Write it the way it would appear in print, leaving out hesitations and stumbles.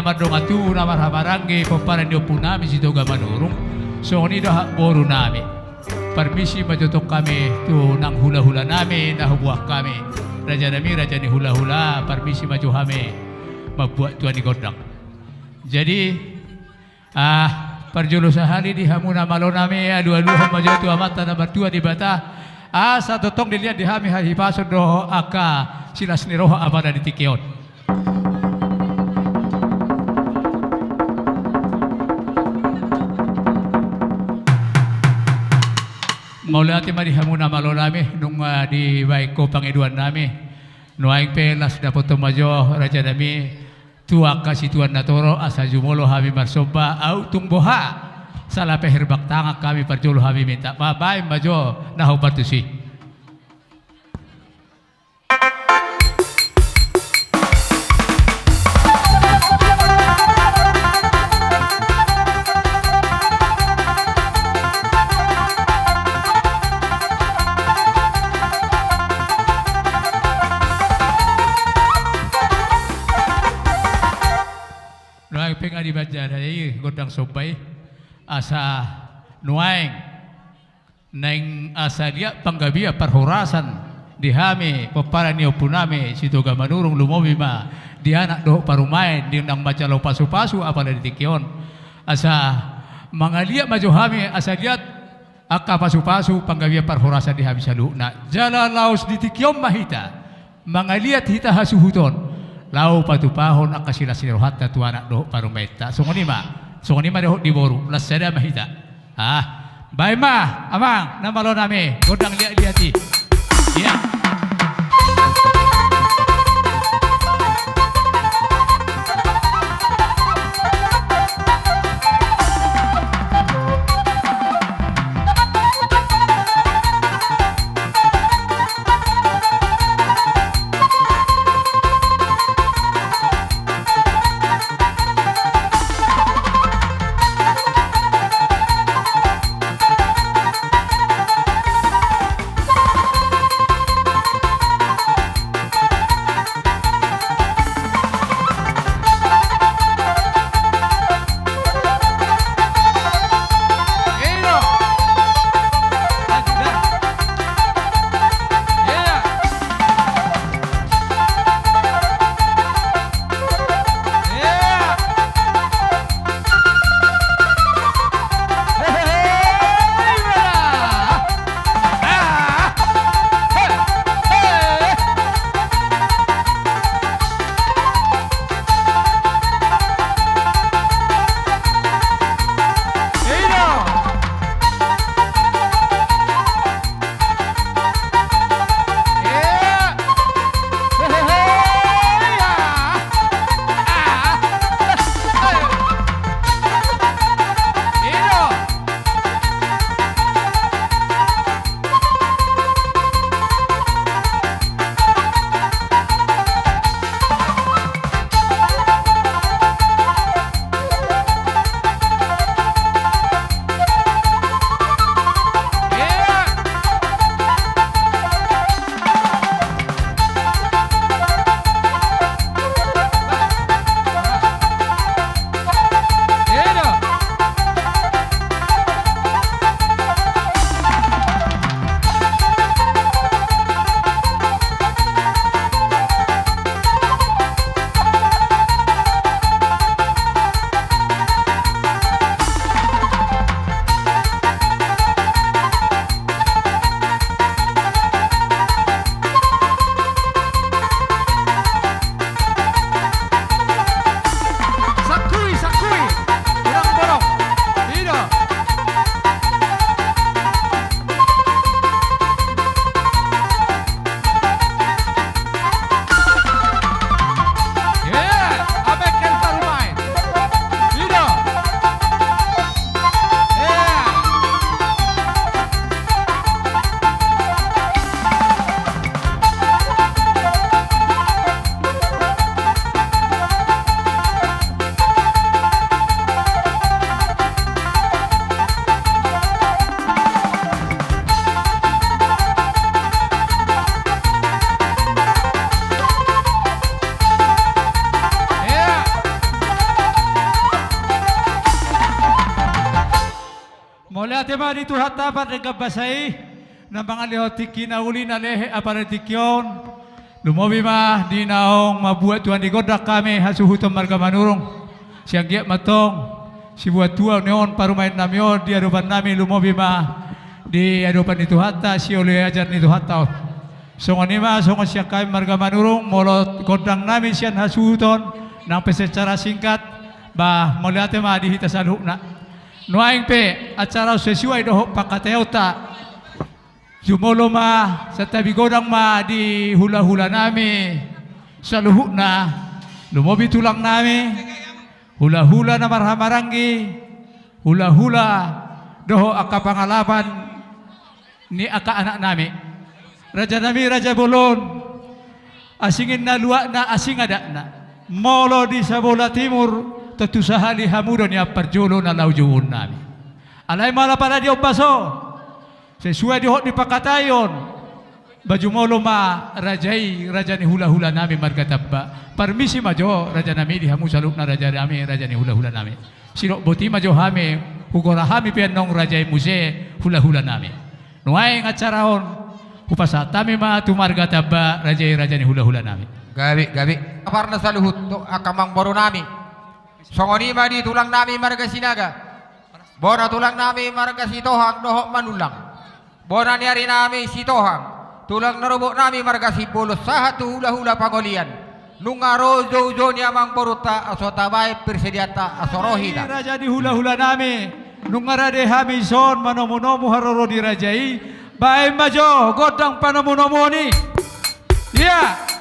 namar dongatu namar hamarangge paparan dio punami si toga manurung. So ni dah boru nami. Permisi majotok kami tu nang hula-hula nami nah buah kami. Raja nami raja ni hula-hula permisi maju kami membuat tuan di gondang. Jadi perjulu sehari di hamuna maloname adu-adu maju tu amata na bertua di bata. Satu tong dilihat di hami hari pasur doh aka silas ni roh abada di tikion. Maulati mari hamuna maloname nung di baiko pangiduan nami. Nuaing pelas dapat majo raja nami tua kasih tuan natoro asa jumolo hami marsoba au tungboha salah peherbak tangak kami perjulu hami minta babai majo nahu batusi. Pengen dibaca dari godang sobai asa nuaing neng asa dia panggabia perhorasan dihami peparan nio puname sitoga manurung lumomi ma dia anak doh parumain di nang baca lo pasu-pasu apa dari tikion asa mangalia maju hami asa dia aka pasu-pasu panggabia perhorasan dihami salu na jala laos di tikion mahita mangaliat hita hasuhuton lau patupahon akasila sirohat na tuanak doh parumeta songonima doh di boru lasada mahita baik mah amang namalo nami godang lihat-lihati ya. Mula tema dito hatapat nagkabasay na mga lihotik kinauli na lehe aparatikyon. Lumobi ma di naong mabuat tuan di godak kami hasuhutom marga manurong. Siyang giyak matong si buat tuang neon parumain namyon di adupan namin lumobi ma di adupan itu hatta si oleh ajar itu hatta. Songon ima songon siang kami marga manurong molot godang namin siyan hasuhuton nang secara singkat bah melihat ma di hita salukna. Nuaing pe acara sesuai doh pakateo ta. Jumolo ma sa tabi godang ma di hula-hula nami sa luhuk na lumobi tulang nami hula-hula na marhamaranggi hula-hula doho aka pangalaban ni aka anak nami Raja Bolon asingin na luak na asing ada na molo di Sabola Timur tetusahali hamudo ni aparjolo na laujuun nami alay mala para di obaso sesuai di pakatayon baju molo ma raja ni hula-hula nami marga tabba permisi majo raja nami di hamu saluk na raja ni hula-hula nami sirok boti majo hame hugora hami pianong raja muse hula-hula nami nuai ngacaraon upasa tami ma tu marga tabba raja ni hula-hula nami gabi aparna saluhut to akamang baru nami songoni ma di tulang nami marga sinaga bona tulang nami marga sitohang dohok manulang bona ni hari nami sitohang tulang narubok nami marga sipulos sahatu hula-hula pangolian nungaro jojo ni amang poruta asotabay persediata asorohida raja di hula-hula nami nungarade hamison manomonomu haroro di rajai bae majo godang panomonomo ni ya